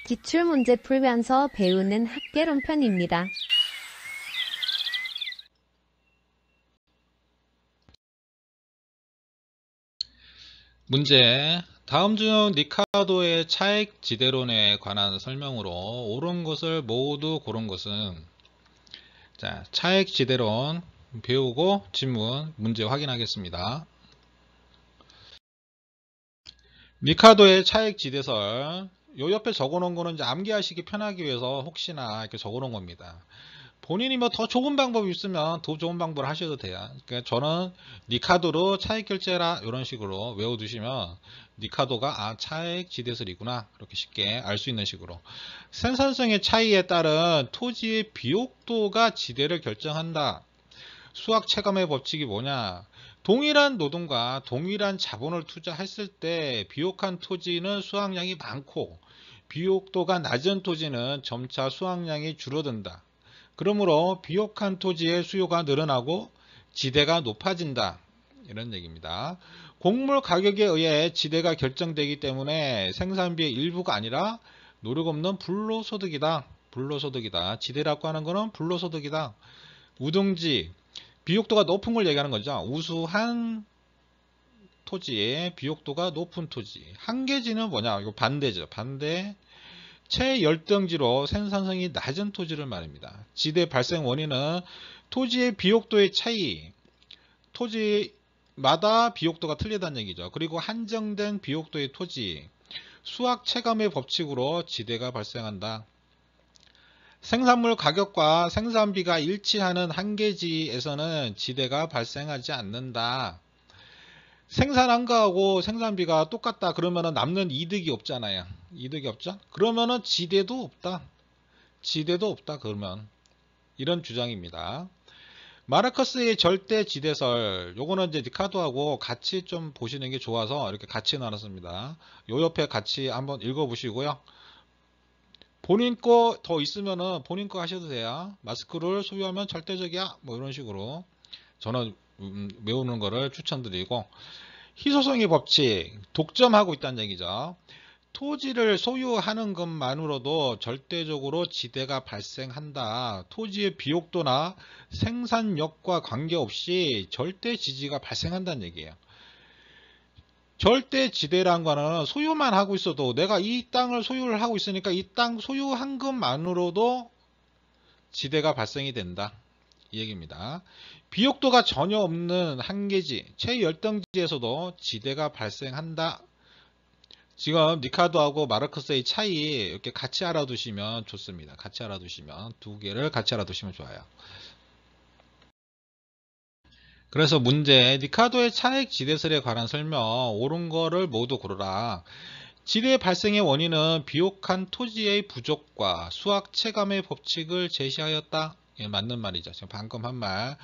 기출문제 풀면서 배우는 학개론 편입니다. 문제. 다음 중 리카도의 차액 지대론에 관한 설명으로 옳은 것을 모두 고른 것은? 자, 차액 지대론 배우고 질문 문제 확인하겠습니다. 리카도의 차액 지대설, 요 옆에 적어놓은 거는 이제 암기하시기 편하기 위해서 혹시나 이렇게 적어놓은 겁니다. 본인이 뭐 더 좋은 방법이 있으면 더 좋은 방법을 하셔도 돼요. 그러니까 저는 니카도로 차액 결제라 이런 식으로 외워두시면 니카도가 차액 지대설이구나 그렇게 쉽게 알 수 있는 식으로. 생산성의 차이에 따른 토지의 비옥도가 지대를 결정한다. 수학 체감의 법칙이 뭐냐? 동일한 노동과 동일한 자본을 투자했을 때 비옥한 토지는 수확량이 많고 비옥도가 낮은 토지는 점차 수확량이 줄어든다. 그러므로 비옥한 토지의 수요가 늘어나고 지대가 높아진다. 이런 얘기입니다. 곡물 가격에 의해 지대가 결정되기 때문에 생산비의 일부가 아니라 노력 없는 불로소득이다. 불로소득이다. 지대라고 하는 것은 불로소득이다. 우등지, 비옥도가 높은 걸 얘기하는 거죠. 우수한 토지에 비옥도가 높은 토지. 한계지는 뭐냐? 이거 반대죠. 반대. 최열등지로 생산성이 낮은 토지를 말합니다. 지대 발생 원인은 토지의 비옥도의 차이, 토지마다 비옥도가 틀리다는 얘기죠. 그리고 한정된 비옥도의 토지, 수학 체감의 법칙으로 지대가 발생한다. 생산물 가격과 생산비가 일치하는 한계지에서는 지대가 발생하지 않는다. 생산한 거하고 생산비가 똑같다 그러면은 남는 이득이 없잖아요. 이득이 없죠? 그러면은 지대도 없다. 지대도 없다 그러면 이런 주장입니다. 마르커스의 절대 지대설, 요거는 이제 니카도하고 같이 좀 보시는 게 좋아서 이렇게 같이 나눴습니다. 요 옆에 같이 한번 읽어 보시고요. 본인 거 더 있으면은 본인 거 하셔도 돼요. 마스크를 소유하면 절대적이야 뭐 이런 식으로 저는 외우는 거를 추천드리고, 희소성의 법칙, 독점하고 있다는 얘기죠. 토지를 소유하는 것만으로도 절대적으로 지대가 발생한다. 토지의 비옥도나 생산력과 관계없이 절대 지지가 발생한다는 얘기예요. 절대 지대란 거는 소유만 하고 있어도 내가 이 땅을 소유를 하고 있으니까 이 땅 소유한 것만으로도 지대가 발생이 된다. 이 얘기입니다. 비옥도가 전혀 없는 한계지, 최열등지에서도 지대가 발생한다. 지금 니카도하고 마르크스의 차이 이렇게 같이 알아두시면 좋습니다. 같이 알아두시면 두 개를 같이 알아두시면 좋아요. 그래서 문제, 니카도의 차액 지대설에 관한 설명, 옳은 거를 모두 고르라. 지대 발생의 원인은 비옥한 토지의 부족과 수학 체감의 법칙을 제시하였다. 예, 맞는 말이죠. 지금 방금 한 말.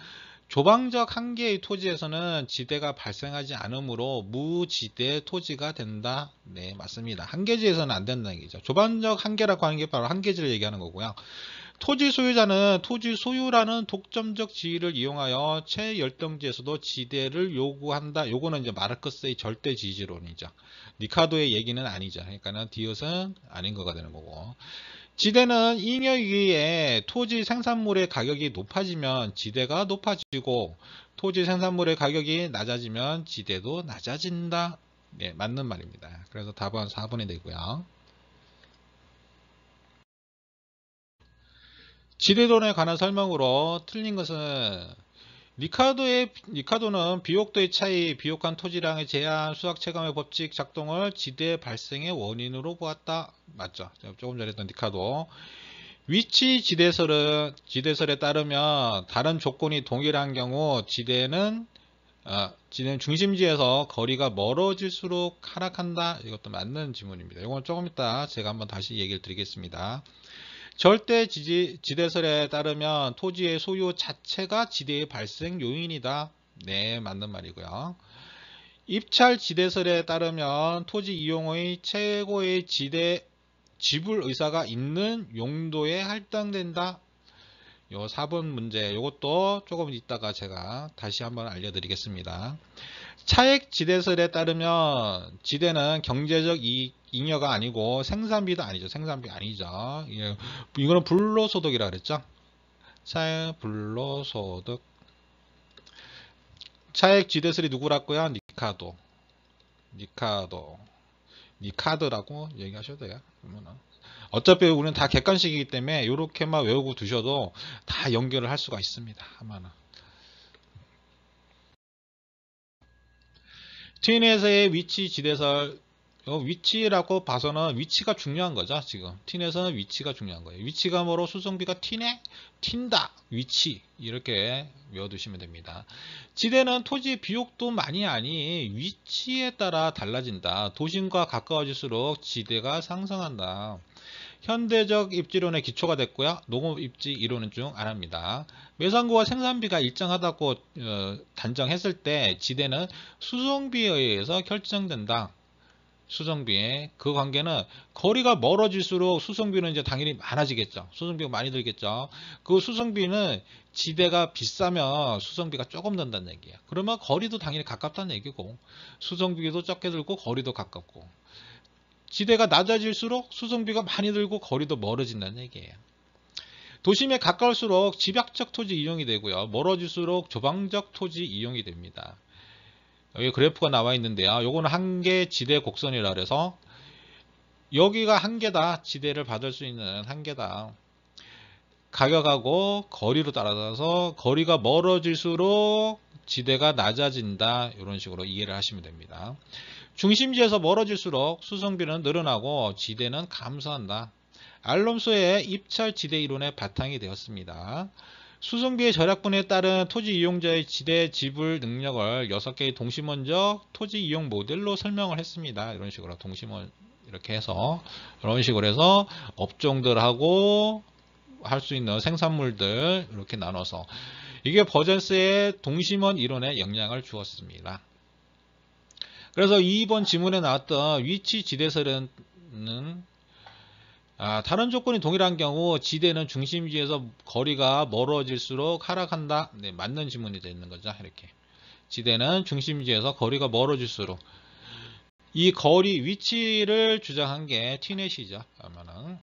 조방적 한계의 토지에서는 지대가 발생하지 않으므로 무지대 토지가 된다. 네, 맞습니다. 한계지에서는 안 된다는 얘기죠. 조방적 한계라고 하는 게 바로 한계지를 얘기하는 거고요. 토지 소유자는 토지 소유라는 독점적 지위를 이용하여 최열등지에서도 지대를 요구한다. 요거는 이제 마르크스의 절대 지지론이죠. 니카도의 얘기는 아니죠. 그러니까는 디귿은 아닌 거가 되는 거고. 지대는 잉여에 의해 토지 생산물의 가격이 높아지면 지대가 높아지고 토지 생산물의 가격이 낮아지면 지대도 낮아진다. 네, 맞는 말입니다. 그래서 답은 4번이 되고요. 지대론에 관한 설명으로 틀린 것은 니카도는 비옥도의 차이, 비옥한 토지량의 제한, 수학 체감의 법칙 작동을 지대 발생의 원인으로 보았다. 맞죠? 조금 전에 했던 니카도. 위치 지대설에 따르면 다른 조건이 동일한 경우 지대는 중심지에서 거리가 멀어질수록 하락한다. 이것도 맞는 지문입니다. 이건 조금 이따 제가 한번 다시 얘기를 드리겠습니다. 절대 지대설에 따르면 토지의 소유 자체가 지대의 발생 요인이다. 네, 맞는 말이고요. 입찰 지대설에 따르면 토지 이용의 최고의 지불 의사가 있는 용도에 할당된다. 요 4번 문제, 요것도 조금 이따가 제가 다시 한번 알려드리겠습니다. 차액 지대설에 따르면 지대는 경제적 잉여가 아니고 생산비도 아니죠. 생산비 아니죠. 예, 이거는 불로소득이라 그랬죠. 차액 불로소득. 차액 지대설이 누구라고요? 니카도. 니카드라고 얘기하셔도 돼요. 그러면은. 어차피 우리는 다 객관식이기 때문에 이렇게만 외우고 두셔도 다 연결을 할 수가 있습니다. 하면은. 트윈에서의 위치 지대설, 위치라고 봐서는 위치가 중요한 거죠. 지금 틴에서는 위치가 중요한 거예요. 위치가 뭐로 수성비가 틴에 튄다 위치 이렇게 외워두시면 됩니다. 지대는 토지 비옥도 많이 아니 위치에 따라 달라진다. 도심과 가까워질수록 지대가 상승한다. 현대적 입지론의 기초가 됐고요. 농업 입지 이론은 중 하나입니다. 매상구와 생산비가 일정하다고 단정했을 때 지대는 수송비에 의해서 결정된다. 수송비에 그 관계는 거리가 멀어질수록 수송비는 이제 당연히 많아지겠죠. 수송비가 많이 들겠죠. 그 수송비는 지대가 비싸면 수송비가 조금 든다는 얘기예요. 그러면 거리도 당연히 가깝다는 얘기고 수송비도 적게 들고 거리도 가깝고 지대가 낮아질수록 수송비가 많이 들고 거리도 멀어진다는 얘기예요. 도심에 가까울수록 집약적 토지 이용이 되고요. 멀어질수록 조방적 토지 이용이 됩니다. 여기 그래프가 나와 있는데요. 요거는 한계 지대 곡선이라 그래서 여기가 한계다. 지대를 받을 수 있는 한계다. 가격하고 거리로 따라서 거리가 멀어질수록 지대가 낮아진다. 이런 식으로 이해를 하시면 됩니다. 중심지에서 멀어질수록 수송비는 늘어나고 지대는 감소한다. 알론소의 입찰 지대 이론의 바탕이 되었습니다. 수송비의 절약분에 따른 토지 이용자의 지대 지불 능력을 6개의 동심원적 토지 이용 모델로 설명을 했습니다. 이런 식으로 동심원 이렇게 해서 이런 식으로 해서 업종들하고 할 수 있는 생산물들 이렇게 나눠서 이게 버전스의 동심원 이론에 영향을 주었습니다. 그래서 2번 지문에 나왔던 위치 지대설은 다른 조건이 동일한 경우 지대는 중심지에서 거리가 멀어질수록 하락한다. 네, 맞는 지문이 되어 있는 거죠. 이렇게 지대는 중심지에서 거리가 멀어질수록 이 거리 위치를 주장한 게 티넷이죠. 그러면은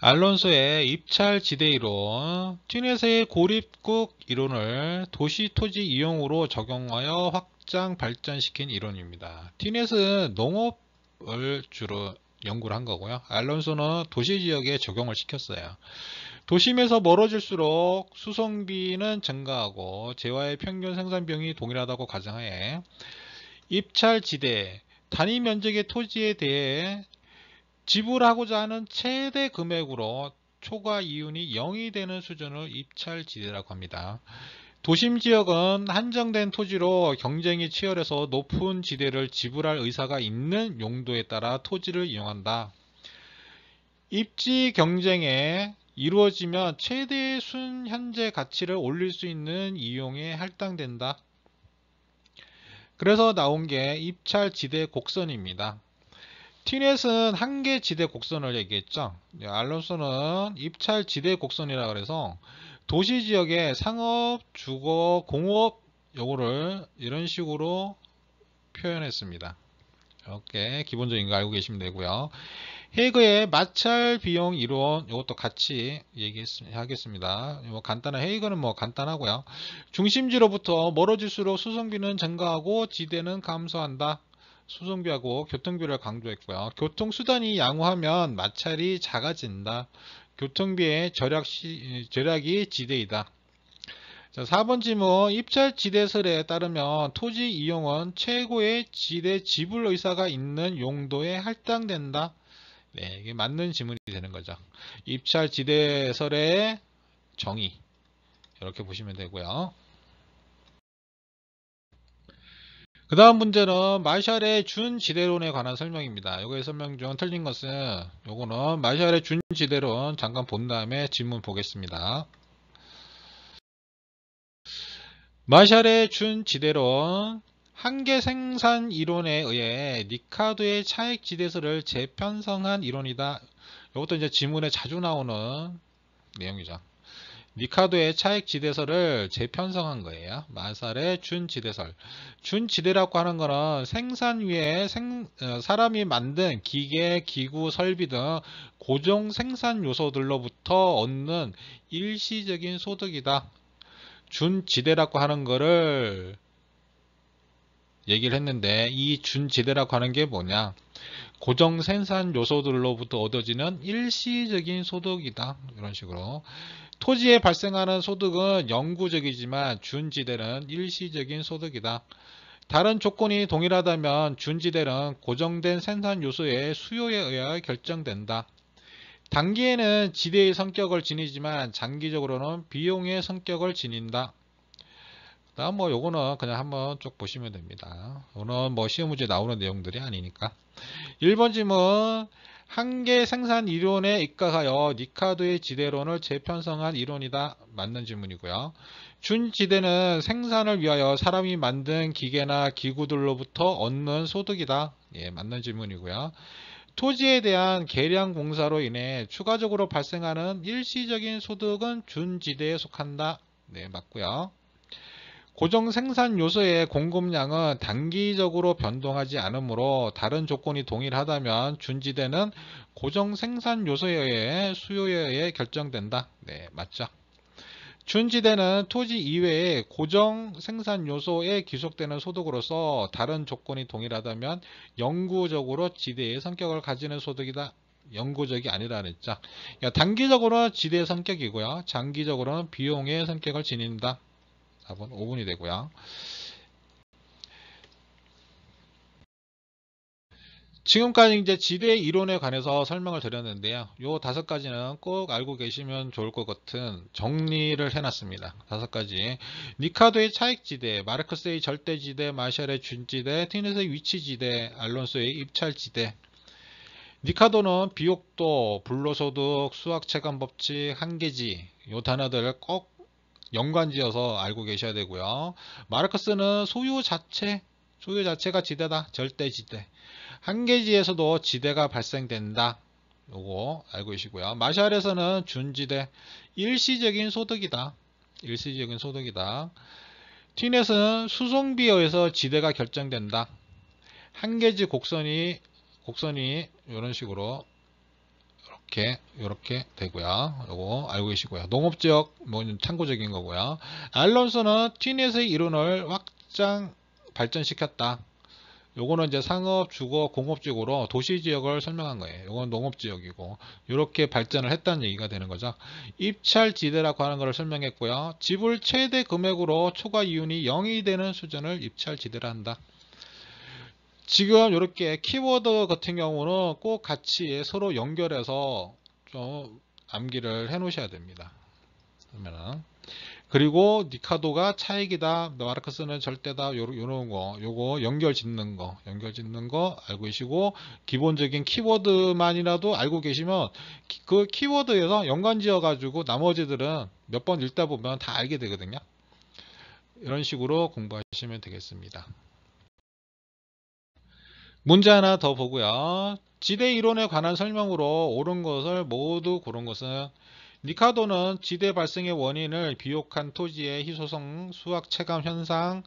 알론소의 입찰 지대 이론, 티넷의 고립국 이론을 도시 토지 이용으로 적용하여 확장 발전시킨 이론입니다. 티넷은 농업을 주로 연구를 한 거고요. 알론소는 도시 지역에 적용을 시켰어요. 도심에서 멀어질수록 수송비는 증가하고 재화의 평균 생산비용이 동일하다고 가정하에 입찰 지대, 단위 면적의 토지에 대해 지불하고자 하는 최대 금액으로 초과 이윤이 0이 되는 수준을 입찰 지대라고 합니다. 도심 지역은 한정된 토지로 경쟁이 치열해서 높은 지대를 지불할 의사가 있는 용도에 따라 토지를 이용한다. 입지 경쟁에 이루어지면 최대의 순현재 가치를 올릴 수 있는 이용에 할당된다. 그래서 나온 게 입찰 지대 곡선입니다. 티넷은 한계 지대 곡선을 얘기했죠. 알론소는 입찰 지대 곡선이라 그래서 도시 지역의 상업, 주거, 공업 요거를 이런 식으로 표현했습니다. 이렇게 기본적인 거 알고 계시면 되고요. 헤이그의 마찰 비용 이론 이것도 같이 얘기하겠습니다. 간단한 헤이그는 간단하고요. 중심지로부터 멀어질수록 수송비는 증가하고 지대는 감소한다. 수송비하고 교통비를 강조했고요. 교통수단이 양호하면 마찰이 작아진다. 교통비의 절약이 지대이다. 자, 4번 질문. 입찰 지대설에 따르면 토지 이용은 최고의 지대 지불 의사가 있는 용도에 할당된다. 네, 이게 맞는 지문이 되는 거죠. 입찰 지대설의 정의 이렇게 보시면 되고요. 그 다음 문제는 마샬의 준지대론에 관한 설명입니다. 여기에 설명 중 틀린 것은 요거는 마샬의 준지대론 잠깐 본 다음에 질문 보겠습니다. 마샬의 준지대론 한계 생산 이론에 의해 니카도의 차액 지대설을 재편성한 이론이다. 이것도 이제 지문에 자주 나오는 내용이죠. 니카도의 차액지대설을 재편성한 거예요. 마살의 준지대설. 준지대라고 하는 거는 생산 위에 사람이 만든 기계, 기구, 설비 등 고정 생산 요소들로부터 얻는 일시적인 소득이다. 준지대라고 하는 거를 얘기를 했는데, 이 준지대라고 하는 게 뭐냐? 고정 생산 요소들로부터 얻어지는 일시적인 소득이다. 이런 식으로. 토지에 발생하는 소득은 영구적이지만 준지대는 일시적인 소득이다. 다른 조건이 동일하다면 준지대는 고정된 생산 요소의 수요에 의하여 결정된다. 단기에는 지대의 성격을 지니지만 장기적으로는 비용의 성격을 지닌다. 다음 요거는 그냥 한번 쭉 보시면 됩니다. 오늘 시험 문제 나오는 내용들이 아니니까. 1번 질문. 한계 생산 이론에 입각하여 니카도의 지대론을 재편성한 이론이다. 맞는 질문이고요. 준지대는 생산을 위하여 사람이 만든 기계나 기구들로부터 얻는 소득이다. 예, 맞는 질문이고요. 토지에 대한 개량 공사로 인해 추가적으로 발생하는 일시적인 소득은 준지대에 속한다. 네, 맞고요. 고정 생산 요소의 공급량은 단기적으로 변동하지 않으므로 다른 조건이 동일하다면 준지대는 고정 생산 요소에 의해 수요에 의해 결정된다. 네, 맞죠. 준지대는 토지 이외의 고정 생산 요소에 귀속되는 소득으로서 다른 조건이 동일하다면 영구적으로 지대의 성격을 가지는 소득이다. 영구적이 아니라는 했죠. 단기적으로는 지대의 성격이고요. 장기적으로는 비용의 성격을 지닌다. 4번 5분이 되고요. 지금까지 이제 지대 이론에 관해서 설명을 드렸는데요. 요 5가지는 꼭 알고 계시면 좋을 것 같은 정리를 해놨습니다. 5가지. 니카도의 차익지대, 마르크스의 절대지대, 마샬의 준지대, 티넷의 위치지대, 알론소의 입찰지대. 니카도는 비옥도, 불로소득, 수학체감법칙, 한계지 요 단어들을 꼭 연관지어서 알고 계셔야 되고요. 마르크스는 소유 자체가 지대다. 절대지대. 한계지에서도 지대가 발생된다. 요거 알고 계시고요. 마샬에서는 준지대. 일시적인 소득이다. 일시적인 소득이다. 티넷은 수송비에 지대가 결정된다. 한계지 곡선이 이런 식으로 이렇게 되고요. 요거 알고 계시고요. 농업지역 참고적인 거고요. 알론소는 티넷의 이론을 발전시켰다. 요거는 이제 상업, 주거, 공업지역으로 도시지역을 설명한 거예요. 요건 농업지역이고 이렇게 발전을 했다는 얘기가 되는 거죠. 입찰지대라고 하는 것을 설명했고요. 지불 최대 금액으로 초과 이윤이 0이 되는 수준을 입찰지대라 한다. 지금 이렇게 키워드 같은 경우는 꼭 같이 서로 연결해서 좀 암기를 해 놓으셔야 됩니다. 그러면은 그리고 니카도가 차익이다, 마르크스는 절대다, 요런 거, 요거 연결 짓는 거 알고 계시고, 기본적인 키워드만이라도 알고 계시면 그 키워드에서 연관 지어 가지고 나머지들은 몇 번 읽다 보면 다 알게 되거든요. 이런 식으로 공부하시면 되겠습니다. 문제 하나 더 보고요. 지대 이론에 관한 설명으로 옳은 것을 모두 고른 것은 니카도는 지대 발생의 원인을 비옥한 토지의 희소성, 수학 체감 현상,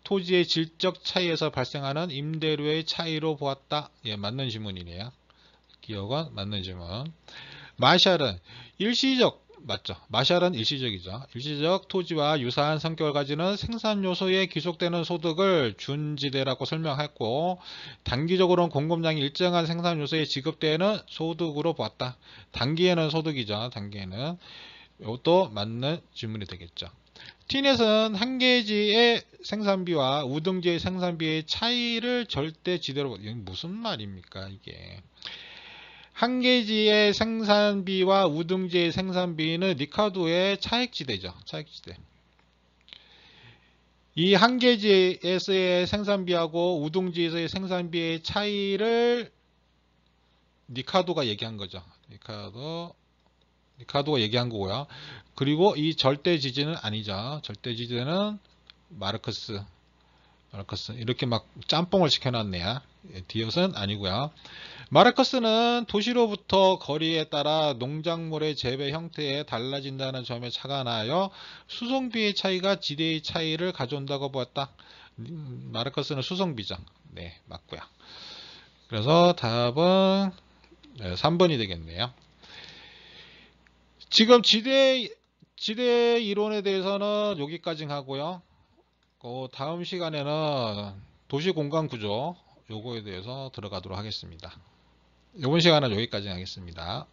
토지의 질적 차이에서 발생하는 임대료의 차이로 보았다. 예, 맞는 질문이네요. 기억은 맞는 질문. 마샬은 일시적, 맞죠? 마샬은 일시적이죠. 일시적 토지와 유사한 성격을 가지는 생산 요소에 귀속되는 소득을 준지대라고 설명했고, 단기적으로는 공급량이 일정한 생산 요소에 지급되는 소득으로 보았다. 단기에는 소득이죠. 단기에는. 이것도 맞는 질문이 되겠죠. 티넷은 한계지의 생산비와 우등지의 생산비의 차이를 절대지대로, 이건 무슨 말입니까 이게? 한계지의 생산비와 우등지의 생산비는 니카도의 차익지대죠. 차익지대. 이 한계지에서의 생산비하고 우등지에서의 생산비의 차이를 니카도가 얘기한 거죠. 니카도가 얘기한 거고요. 그리고 이 절대지지는 아니죠. 절대지지는 마르크스 이렇게 막 짬뽕을 시켜놨네요. 디엇은 아니고요. 마르커스는 도시로부터 거리에 따라 농작물의 재배 형태에 달라진다는 점에 착안하여 수송비의 차이가 지대의 차이를 가져온다고 보았다. 마르커스는 수송비죠. 네, 맞고요. 그래서 답은 3번이 되겠네요. 지금 지대 이론에 대해서는 여기까지 하고요. 다음 시간에는 도시 공간 구조 요거에 대해서 들어가도록 하겠습니다. 이번 시간은 여기까지 하겠습니다.